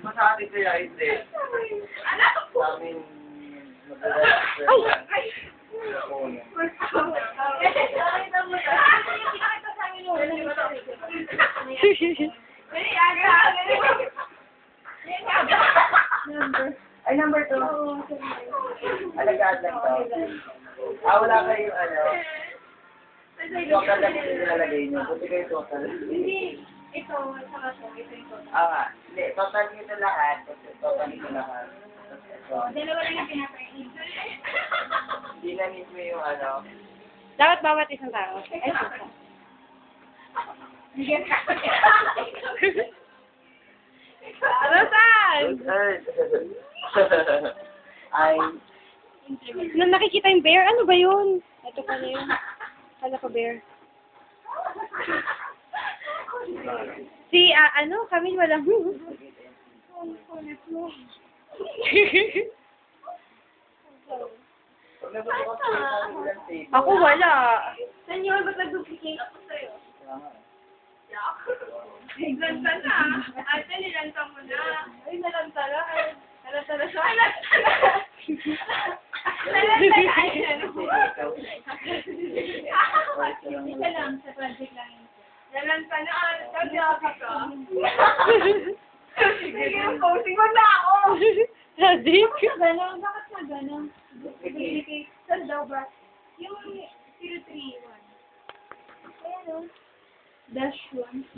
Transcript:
Masakit kaya hindi. Namin Ay! Ay, number 2. Alagaan lang to. Wala kayong ano. Total lang yung nilalagay nyo. Buti kayo total. Hindi. Ito, saka ito. Ito yung total. Nga. Hindi, total nito lahat. Total nito lahat. Dalawa lang yung pinapakain. Hindi na mismo yung ano. Dapat bawat isang tao. Ay, susa. Bigyan ka. Rosan! Ay, Nung nakikita yung bear, ano ba yun? Ito pala yun. Kala ko bear. Si, kami walang. pag nabubukas ko yung ilang tape. Ako wala. Senyor, ba't nag-duplicate ako sa'yo? Naglanta na. Ate, nilanta mo na. Ay, nalanta na. Nalanta na siya. Nalanta na. Nalanta na. Isa lang, sa project lang yun. Nalanta na. Nalanta ka. Sige, posting mo na ako. Sadik? Ganon, bakit na ganon? Duplicate. Saan daw ba? Yung 031. Ayan o. -1.